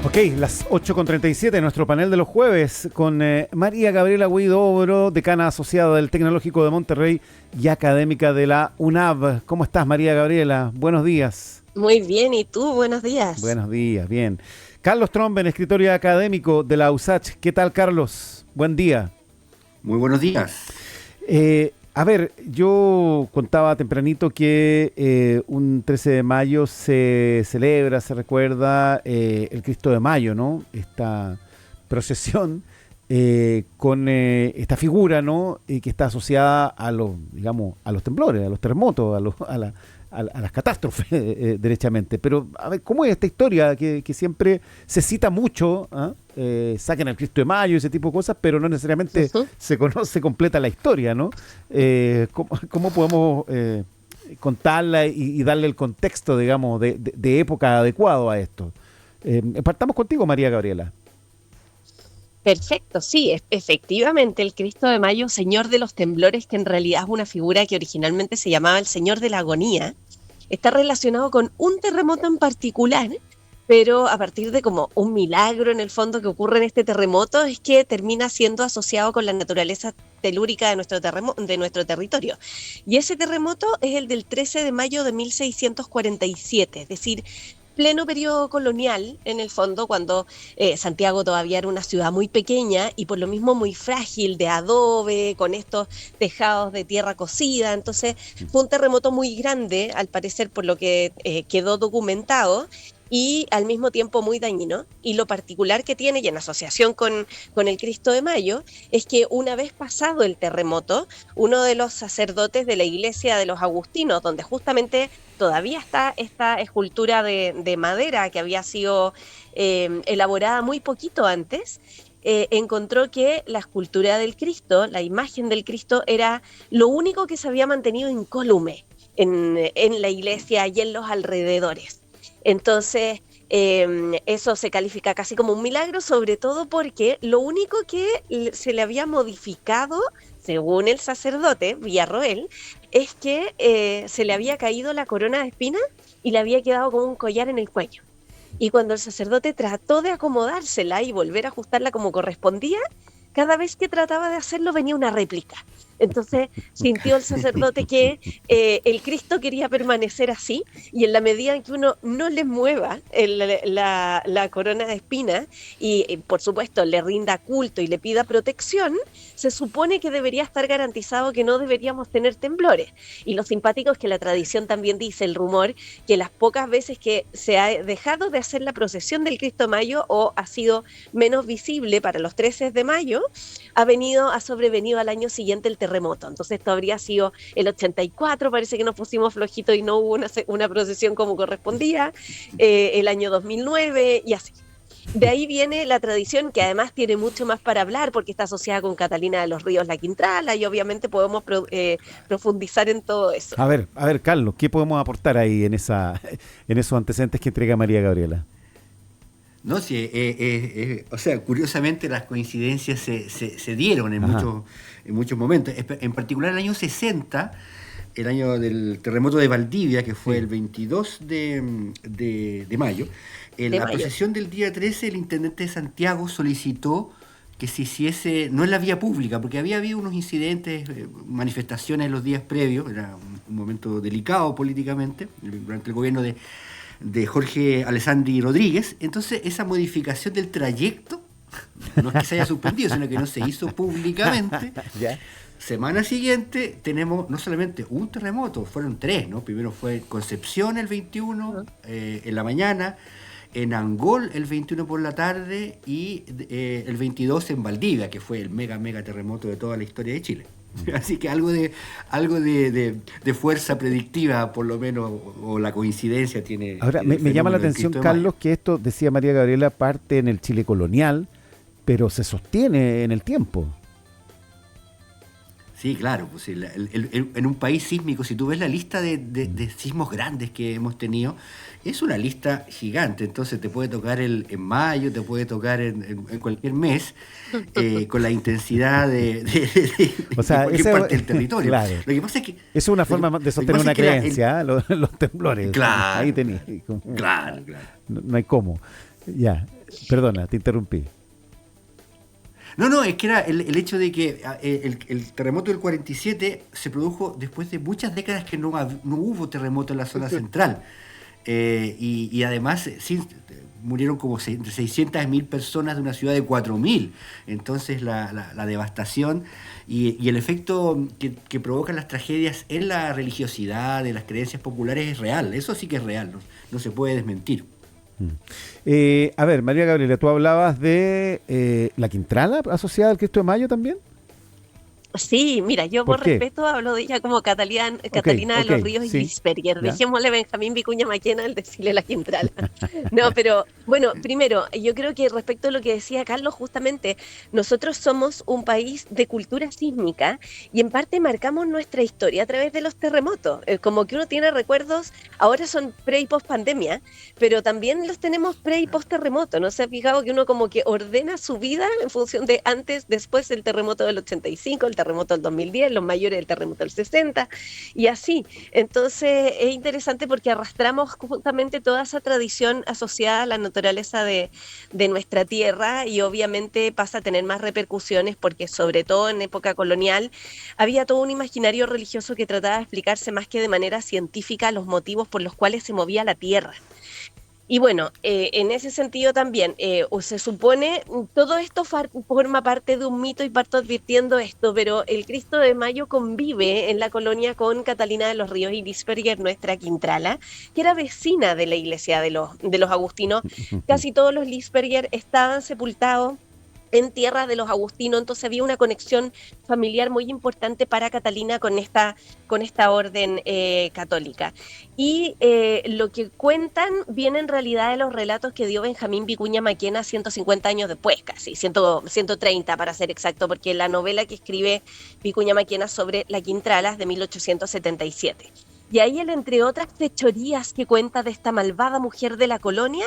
Ok, las 8:37, nuestro panel de los jueves con María Gabriela Huidobro, decana asociada del Tecnológico de Monterrey y académica de la UNAV. ¿Cómo estás, María Gabriela? Buenos días. Muy bien, ¿y tú? Buenos días. Buenos días, bien. Carlos Tromben, escritor y académico de la USACH. ¿Qué tal, Carlos? Buen día. Muy buenos días. A ver, yo contaba tempranito que un 13 de mayo se celebra, se recuerda el Cristo de Mayo, ¿no? Esta procesión con esta figura, ¿no? Que está asociada a los, digamos, a los temblores, a los terremotos, a las catástrofes, derechamente. Pero, a ver, ¿cómo es esta historia que siempre se cita mucho? ¿Ah? Saquen al Cristo de Mayo y ese tipo de cosas, pero no necesariamente se conoce completa la historia, ¿no? ¿Cómo podemos contarla y darle el contexto, digamos, de época adecuado a esto? Partamos contigo, María Gabriela. Perfecto, sí, efectivamente el Cristo de Mayo, Señor de los Temblores, que en realidad es una figura que originalmente se llamaba el Señor de la Agonía, está relacionado con un terremoto en particular, pero a partir de como un milagro en el fondo que ocurre en este terremoto es que termina siendo asociado con la naturaleza telúrica de nuestro territorio. Y ese terremoto es el del 13 de mayo de 1647, es decir, pleno periodo colonial, en el fondo, cuando Santiago todavía era una ciudad muy pequeña y por lo mismo muy frágil, de adobe, con estos tejados de tierra cocida. Entonces fue un terremoto muy grande, al parecer, por lo que quedó documentado, y al mismo tiempo muy dañino. Y lo particular que tiene, y en asociación con el Cristo de Mayo, es que una vez pasado el terremoto, uno de los sacerdotes de la iglesia de los agustinos, donde justamente todavía está esta escultura de madera que había sido elaborada muy poquito antes, encontró que la escultura del Cristo, la imagen del Cristo, era lo único que se había mantenido incólume en la iglesia y en los alrededores. Entonces, eso se califica casi como un milagro, sobre todo porque lo único que se le había modificado, según el sacerdote Villarroel, es que se le había caído la corona de espinas y le había quedado como un collar en el cuello. Y cuando el sacerdote trató de acomodársela y volver a ajustarla como correspondía, cada vez que trataba de hacerlo venía una réplica. Entonces sintió el sacerdote que el Cristo quería permanecer así, y en la medida en que uno no le mueva la corona de espinas y por supuesto le rinda culto y le pida protección, se supone que debería estar garantizado que no deberíamos tener temblores. Y lo simpático es que la tradición también dice, el rumor, que las pocas veces que se ha dejado de hacer la procesión del Cristo de Mayo o ha sido menos visible para los 13 de mayo, ha sobrevenido al año siguiente el terremoto. Entonces esto habría sido el 84, parece que nos pusimos flojitos y no hubo una procesión como correspondía, el año 2009 y así. De ahí viene la tradición, que además tiene mucho más para hablar porque está asociada con Catalina de los Ríos La Quintrala, y obviamente podemos profundizar en todo eso. A ver, Carlos, ¿qué podemos aportar ahí en esos antecedentes que entrega María Gabriela? No, sí, o sea, curiosamente las coincidencias se dieron en muchos momentos. En particular el año 60, el año del terremoto de Valdivia, que fue el 22 de mayo, en la procesión del día 13, el intendente de Santiago solicitó que se hiciese, no en la vía pública, porque había habido unos incidentes, manifestaciones en los días previos, era un momento delicado políticamente, durante el gobierno de Jorge Alessandri Rodríguez. Entonces esa modificación del trayecto no es que se haya suspendido, sino que no se hizo públicamente. Semana siguiente tenemos no solamente un terremoto, fueron tres, ¿no? Primero fue en Concepción el 21 en la mañana, en Angol el 21 por la tarde y el 22 en Valdivia, que fue el mega terremoto de toda la historia de Chile. Así que algo de fuerza predictiva, por lo menos, o la coincidencia tiene. Ahora, me llama la atención, Carlos, que esto, decía María Gabriela, parte en el Chile colonial, pero se sostiene en el tiempo. Sí, claro, pues en un país sísmico, si tú ves la lista de sismos grandes que hemos tenido, es una lista gigante. Entonces te puede tocar en mayo, te puede tocar en cualquier mes, con la intensidad de o sea, cualquier parte del territorio. Claro. Lo que pasa es que eso es una forma de sostener una creencia, los temblores. Claro, ahí tenés. Claro. No hay cómo. Ya, perdona, te interrumpí. No, es que era el hecho de que el terremoto del 47 se produjo después de muchas décadas que no hubo terremoto en la zona central. Y además murieron como entre 600.000 personas de una ciudad de 4.000. Entonces la devastación y el efecto que provocan las tragedias en la religiosidad, en las creencias populares es real. Eso sí que es real, no se puede desmentir. A ver, María Gabriela, tú hablabas de la Quintrala asociada al Cristo de Mayo también. Sí, mira, yo por respeto hablo de ella como Catalina de los Ríos y Gisberger. Dejémosle Benjamín Vicuña Maquena el desfile de la Quintrala. No, pero bueno, primero, yo creo que respecto a lo que decía Carlos, justamente, nosotros somos un país de cultura sísmica y en parte marcamos nuestra historia a través de los terremotos. Como que uno tiene recuerdos, ahora son pre y post pandemia, pero también los tenemos pre y post terremoto. ¿No se ha fijado que uno como que ordena su vida en función de antes, después del terremoto del 85, el terremoto del 2010, los mayores del terremoto del 60 y así? Entonces es interesante porque arrastramos justamente toda esa tradición asociada a la naturaleza de nuestra tierra y obviamente pasa a tener más repercusiones porque sobre todo en época colonial había todo un imaginario religioso que trataba de explicarse más que de manera científica los motivos por los cuales se movía la tierra. Y bueno, en ese sentido también, se supone, todo esto forma parte de un mito y parto advirtiendo esto, pero el Cristo de Mayo convive en la colonia con Catalina de los Ríos y Gisberger, nuestra Quintrala, que era vecina de la iglesia de los agustinos. Casi todos los Gisberger estaban sepultados en tierra de los agustinos, entonces había una conexión familiar muy importante para Catalina con esta orden católica. Y lo que cuentan viene en realidad de los relatos que dio Benjamín Vicuña Maquena 150 años después, casi, 130 para ser exacto, porque la novela que escribe Vicuña Maquena sobre la Quintrala es de 1877. Y ahí él, entre otras fechorías que cuenta de esta malvada mujer de la colonia,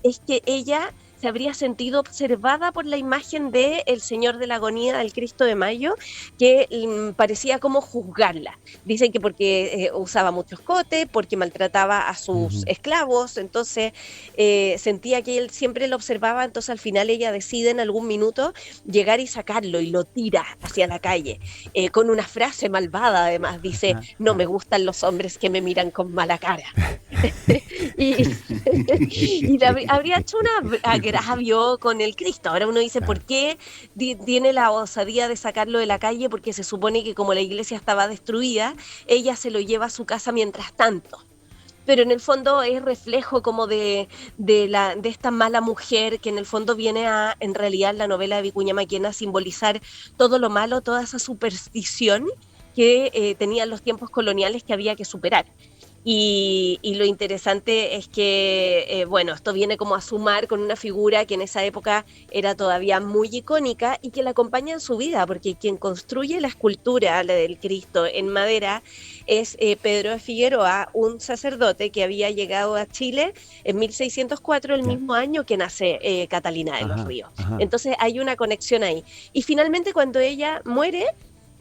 es que ella se habría sentido observada por la imagen de el Señor de la Agonía, del Cristo de Mayo, que parecía como juzgarla. Dicen que porque usaba mucho escote, porque maltrataba a sus esclavos, entonces sentía que él siempre lo observaba, entonces al final ella decide en algún minuto llegar y sacarlo y lo tira hacia la calle, con una frase malvada además, dice, no me gustan los hombres que me miran con mala cara. y habría hecho un agravio con el Cristo. Ahora uno dice, ¿por qué tiene la osadía de sacarlo de la calle? Porque se supone que como la iglesia estaba destruida, ella se lo lleva a su casa mientras tanto. Pero en el fondo es reflejo como de esta mala mujer que en el fondo viene a, en realidad, la novela de Vicuña Maquena, a simbolizar todo lo malo, toda esa superstición que tenían los tiempos coloniales que había que superar. Y lo interesante es que, bueno, esto viene como a sumar con una figura que en esa época era todavía muy icónica y que la acompaña en su vida, porque quien construye la escultura, la del Cristo en madera, es Pedro de Figueroa, un sacerdote que había llegado a Chile en 1604, el mismo año que nace Catalina de los Ríos. Entonces hay una conexión ahí. Y finalmente cuando ella muere,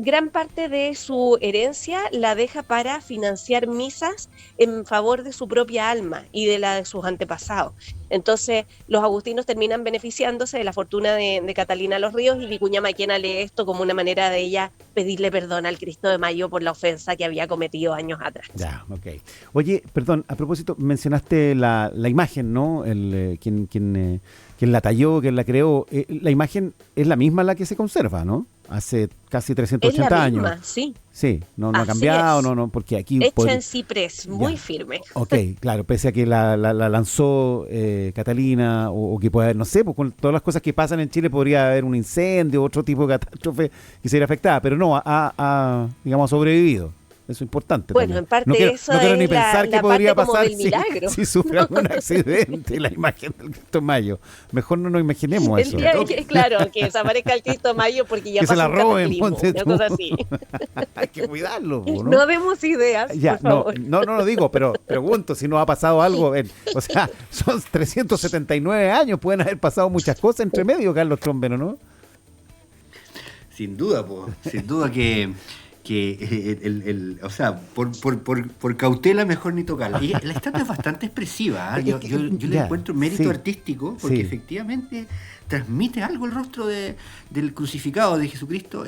gran parte de su herencia la deja para financiar misas en favor de su propia alma y de la de sus antepasados. Entonces, los agustinos terminan beneficiándose de la fortuna de Catalina de los Ríos y Vicuña Maquena lee esto como una manera de ella pedirle perdón al Cristo de Mayo por la ofensa que había cometido años atrás. Ya, ok. Oye, perdón, a propósito, mencionaste la imagen, ¿no? Quien la talló, quien la creó. La imagen es la misma la que se conserva, ¿no? Hace casi 380 es la años. Misma, sí. Sí, no ha cambiado, no, porque aquí... Hecha en ciprés, muy firme. Ok, claro, pese a que la lanzó Catalina, o que puede haber, no sé, pues con todas las cosas que pasan en Chile podría haber un incendio, otro tipo de catástrofe que sería afectada, pero no, digamos, ha sobrevivido. Eso es importante. Bueno, también. en parte no quiero, eso no quiero es ni pensar qué podría pasar si sufre algún accidente la imagen del Cristo Mayo. Mejor no nos imaginemos eso. Claro, que desaparezca el Cristo Mayo porque ya que pasó se la roben, una cosa así. Hay que cuidarlo, ¿no? No demos ideas, ya, por favor. No lo digo, pero pregunto si no ha pasado algo. O sea, son 379 años, pueden haber pasado muchas cosas entre medio, Carlos Trombeno, ¿no? Sin duda, sin duda que o sea, por cautela mejor ni tocarla. Y la estatua es bastante expresiva, ¿eh? Yo le encuentro mérito artístico, porque efectivamente transmite algo el rostro del crucificado de Jesucristo.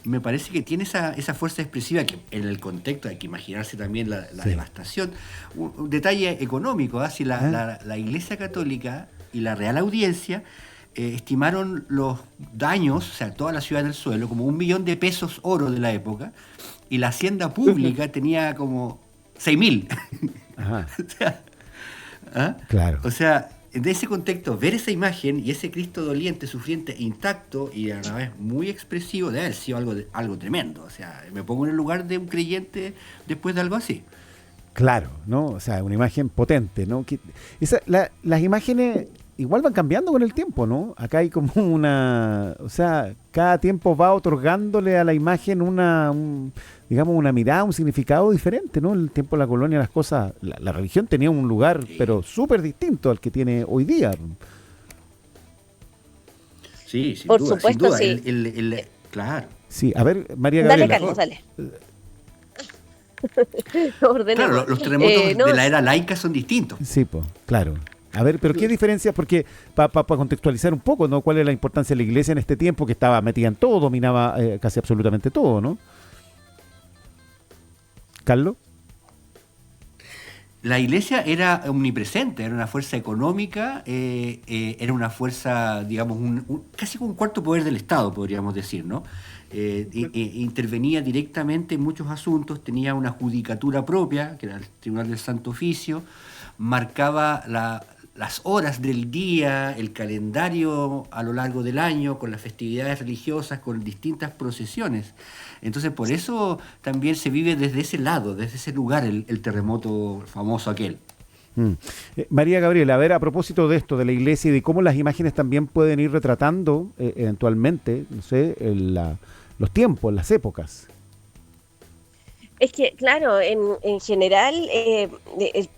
Me parece que tiene esa fuerza expresiva, que en el contexto hay que imaginarse también la devastación. Un detalle económico, ¿eh? Si la Iglesia Católica y la Real Audiencia estimaron los daños, o sea, toda la ciudad del suelo, como 1 millón de pesos oro de la época, y la hacienda pública tenía como 6.000. Ajá. O sea, ¿ah? Claro. O sea, en ese contexto, ver esa imagen y ese Cristo doliente, sufriente, intacto y a la vez muy expresivo, debe haber sido algo tremendo. O sea, me pongo en el lugar de un creyente después de algo así. Claro, ¿no? O sea, una imagen potente, ¿no? Las imágenes igual van cambiando con el tiempo, ¿no? Acá hay como o sea, cada tiempo va otorgándole a la imagen digamos, una mirada, un significado diferente, ¿no? En el tiempo de la colonia las cosas, la religión tenía un lugar, pero súper distinto al que tiene hoy día. Sí, sin Por duda, supuesto, sin duda. sí. Claro. Sí, a ver, María Gabriela. Dale, Carlos, dale. Ordenemos. Claro, los terremotos de la era laica son distintos. Sí, pues, claro. A ver, pero ¿qué diferencia? Porque para contextualizar un poco, ¿no? ¿Cuál es la importancia de la iglesia en este tiempo que estaba metida en todo, dominaba casi absolutamente todo, ¿no? ¿Carlos? La iglesia era omnipresente, era una fuerza económica, era una fuerza, digamos, casi como un cuarto poder del Estado, podríamos decir, ¿no? Intervenía directamente en muchos asuntos, tenía una judicatura propia, que era el Tribunal del Santo Oficio, marcaba las horas del día, el calendario a lo largo del año, con las festividades religiosas, con distintas procesiones. Entonces, por eso también se vive desde ese lado, desde ese lugar, el terremoto famoso aquel. María Gabriela, a ver, a propósito de esto, de la iglesia y de cómo las imágenes también pueden ir retratando eventualmente, no sé, los tiempos, las épocas. Es que, claro, en general,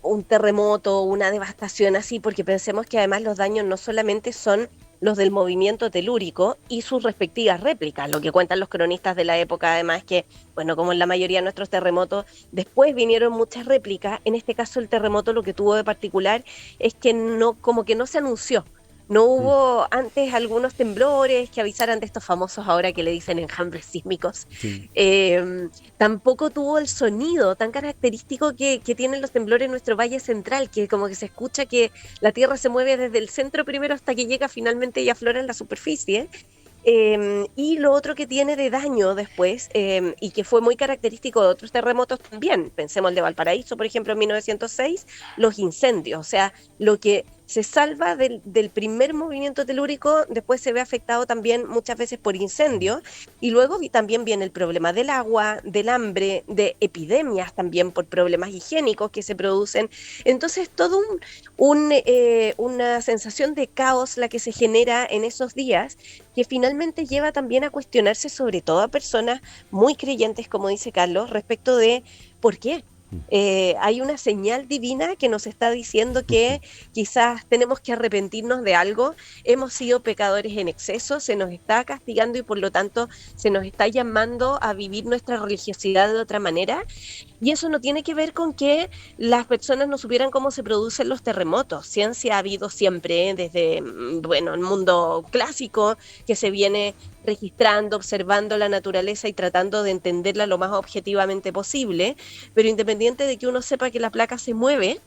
un terremoto, una devastación así, porque pensemos que además los daños no solamente son los del movimiento telúrico y sus respectivas réplicas, lo que cuentan los cronistas de la época, además que, bueno, como en la mayoría de nuestros terremotos, después vinieron muchas réplicas. En este caso el terremoto lo que tuvo de particular es que como que no se anunció. No hubo antes algunos temblores que avisaran de estos famosos ahora que le dicen enjambres sísmicos. Sí. Tampoco tuvo el sonido tan característico que tienen los temblores en nuestro Valle Central, que como que se escucha que la tierra se mueve desde el centro primero hasta que llega finalmente y aflora en la superficie. Y lo otro que tiene de daño después, y que fue muy característico de otros terremotos también, pensemos el de Valparaíso, por ejemplo, en 1906, los incendios, o sea, lo que se salva del primer movimiento telúrico, después se ve afectado también muchas veces por incendios, y luego también viene el problema del agua, del hambre, de epidemias también por problemas higiénicos que se producen. Entonces, todo una sensación de caos la que se genera en esos días, que finalmente lleva también a cuestionarse, sobre todo a personas muy creyentes, como dice Carlos, respecto de ¿por qué? Hay una señal divina que nos está diciendo que quizás tenemos que arrepentirnos de algo, hemos sido pecadores en exceso, se nos está castigando y por lo tanto se nos está llamando a vivir nuestra religiosidad de otra manera. Y eso no tiene que ver con que las personas no supieran cómo se producen los terremotos. Ciencia ha habido siempre, desde, bueno, el mundo clásico, que se viene registrando, observando la naturaleza y tratando de entenderla lo más objetivamente posible, pero independiente de que uno sepa que la placa se mueve,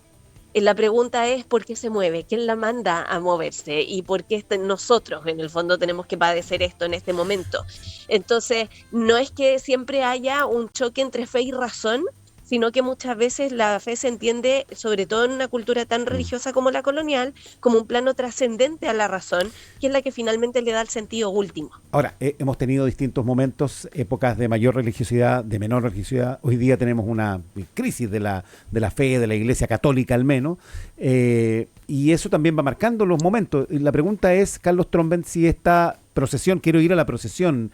la pregunta es ¿por qué se mueve? ¿Quién la manda a moverse? ¿Y por qué nosotros en el fondo tenemos que padecer esto en este momento? Entonces, no es que siempre haya un choque entre fe y razón, sino que muchas veces la fe se entiende, sobre todo en una cultura tan religiosa como la colonial, como un plano trascendente a la razón, que es la que finalmente le da el sentido último. Ahora, hemos tenido distintos momentos, épocas de mayor religiosidad, de menor religiosidad. Hoy día tenemos una crisis de la fe, de la Iglesia Católica al menos, y eso también va marcando los momentos. Y la pregunta es, Carlos Trombent, si esta procesión, quiero ir a la procesión,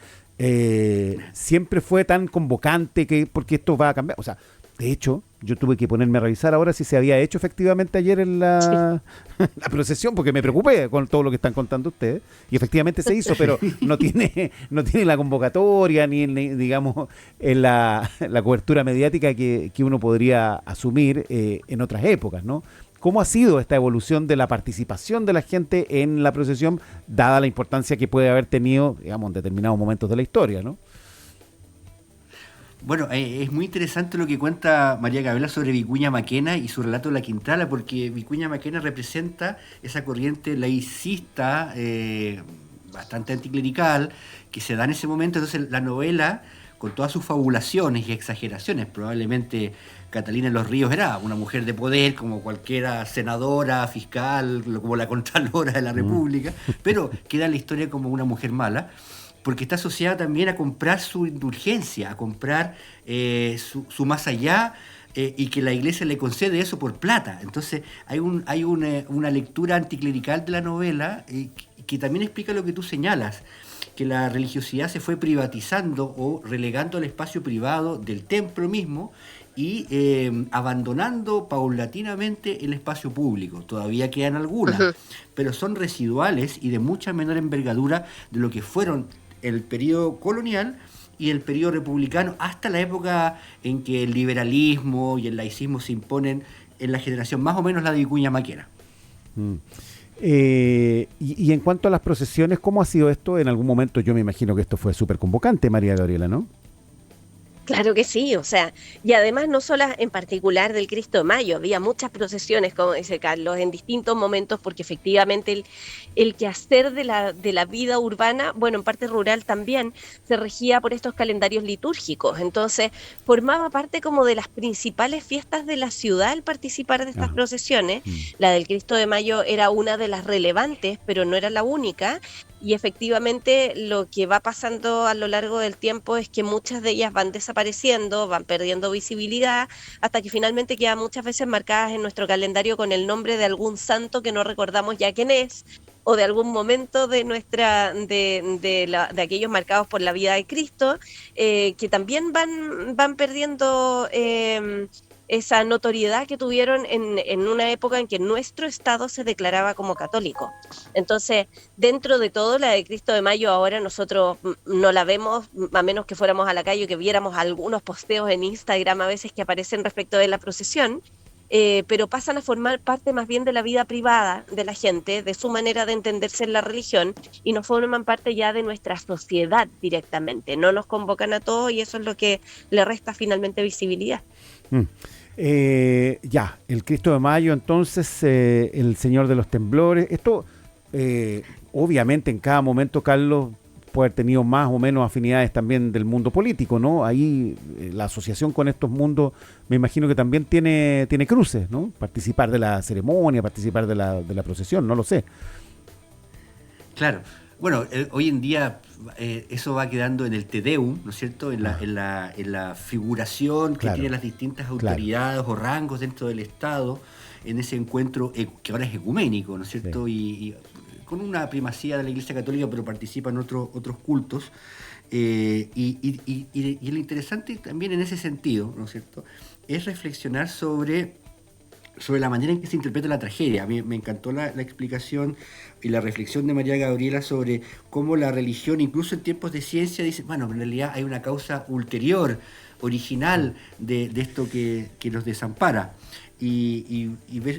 siempre fue tan convocante, porque esto va a cambiar. O sea, de hecho, yo tuve que ponerme a revisar ahora si se había hecho efectivamente ayer en la, la procesión, porque me preocupé con todo lo que están contando ustedes. Y efectivamente se hizo, pero no tiene la convocatoria ni digamos, en la cobertura mediática que uno podría asumir en otras épocas, ¿no? ¿Cómo ha sido esta evolución de la participación de la gente en la procesión, dada la importancia que puede haber tenido, digamos, en determinados momentos de la historia, ¿no? Bueno, es muy interesante lo que cuenta María Gabriela sobre Vicuña Maquena y su relato de la Quintala, porque Vicuña Maquena representa esa corriente laicista, bastante anticlerical, que se da en ese momento. Entonces la novela, con todas sus fabulaciones y exageraciones, probablemente Catalina de los Ríos era una mujer de poder, como cualquiera senadora, fiscal, como la Contralora de la República, pero queda en la historia como una mujer mala, porque está asociada también a comprar su indulgencia, a comprar su más allá, y que la iglesia le concede eso por plata. Entonces hay una lectura anticlerical de la novela que también explica lo que tú señalas, que la religiosidad se fue privatizando o relegando al espacio privado del templo mismo y abandonando paulatinamente el espacio público. Todavía quedan algunas, pero son residuales y de mucha menor envergadura de lo que fueron el periodo colonial y el periodo republicano, hasta la época en que el liberalismo y el laicismo se imponen en la generación más o menos la de Vicuña Maquena. Y en cuanto a las procesiones, ¿cómo ha sido esto? En algún momento yo me imagino que esto fue súper convocante, María Gabriela, ¿no? Claro que sí, o sea, y además no solo en particular del Cristo de Mayo, había muchas procesiones, como dice Carlos, en distintos momentos, porque efectivamente el quehacer de la vida urbana, bueno, en parte rural también, se regía por estos calendarios litúrgicos, entonces formaba parte como de las principales fiestas de la ciudad el participar de estas procesiones. La del Cristo de Mayo era una de las relevantes, pero no era la única. Y efectivamente lo que va pasando a lo largo del tiempo es que muchas de ellas van desapareciendo, van perdiendo visibilidad, hasta que finalmente quedan muchas veces marcadas en nuestro calendario con el nombre de algún santo que no recordamos ya quién es, o de algún momento de de aquellos marcados por la vida de Cristo, que también van perdiendo esa notoriedad que tuvieron en una época en que nuestro Estado se declaraba como católico. Entonces, dentro de todo, la de Cristo de Mayo ahora nosotros no la vemos, a menos que fuéramos a la calle y que viéramos algunos posteos en Instagram a veces que aparecen respecto de la procesión, pero pasan a formar parte más bien de la vida privada de la gente, de su manera de entenderse en la religión, y no forman parte ya de nuestra sociedad directamente. No nos convocan a todos y eso es lo que le resta finalmente visibilidad. Ya, el Cristo de Mayo, entonces, el Señor de los Temblores. Esto, obviamente, en cada momento, Carlos puede haber tenido más o menos afinidades también del mundo político, ¿no? Ahí la asociación con estos mundos, me imagino que también tiene cruces, ¿no? Participar de la ceremonia, participar de la procesión, no lo sé. Claro. Bueno, hoy en día eso va quedando en el Te Deum, ¿no es cierto? En la figuración que tienen las distintas autoridades o rangos dentro del Estado, en ese encuentro que ahora es ecuménico, ¿no es cierto? Sí. Y con una primacía de la Iglesia Católica, pero participan otros cultos. Y lo interesante también en ese sentido, ¿no es cierto?, es reflexionar sobre la manera en que se interpreta la tragedia. A mí me encantó la explicación y la reflexión de María Gabriela sobre cómo la religión, incluso en tiempos de ciencia, dice, bueno, en realidad hay una causa ulterior, original, de esto que nos desampara. Y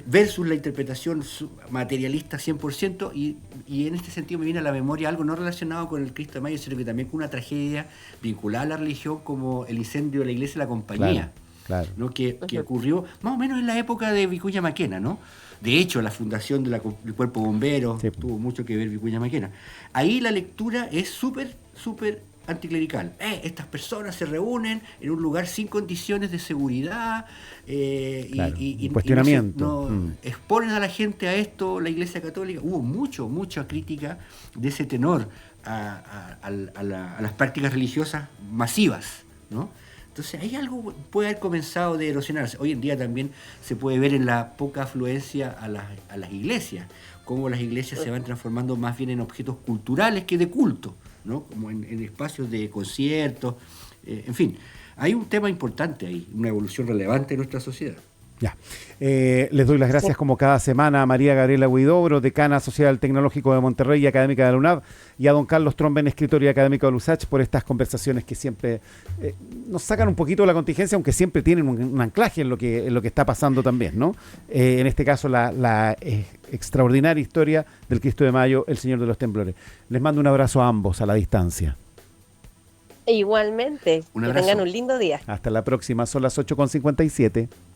versus la interpretación materialista 100%, y en este sentido me viene a la memoria algo no relacionado con el Cristo de Mayo, sino que también con una tragedia vinculada a la religión, como el incendio de la iglesia de la Compañía. Claro. ¿No? Que ocurrió más o menos en la época de Vicuña Maquena, ¿no? De hecho, la fundación del Cuerpo Bombero tuvo mucho que ver Vicuña Maquena. Ahí la lectura es súper anticlerical. Estas personas se reúnen en un lugar sin condiciones de seguridad y cuestionamiento. Exponen a la gente a esto, la Iglesia Católica. Hubo mucha crítica de ese tenor a las prácticas religiosas masivas, ¿no? Entonces, ahí algo puede haber comenzado de erosionarse. Hoy en día también se puede ver en la poca afluencia a las iglesias, cómo las iglesias se van transformando más bien en objetos culturales que de culto, ¿no? Como en espacios de conciertos, en fin. hay un tema importante ahí, una evolución relevante en nuestra sociedad. Ya. Les doy las gracias como cada semana a María Gabriela Huidobro, decana social tecnológico de Monterrey y académica de la UNAV, y a don Carlos Tromben, escritor y académico de USACH, por estas conversaciones que siempre nos sacan un poquito de la contingencia, aunque siempre tienen un anclaje en lo que está pasando también, ¿no? En este caso, la extraordinaria historia del Cristo de Mayo, el Señor de los Temblores. Les mando un abrazo a ambos a la distancia. Igualmente, Un que abrazo. tengan un lindo día. Hasta la próxima, son las 8:57.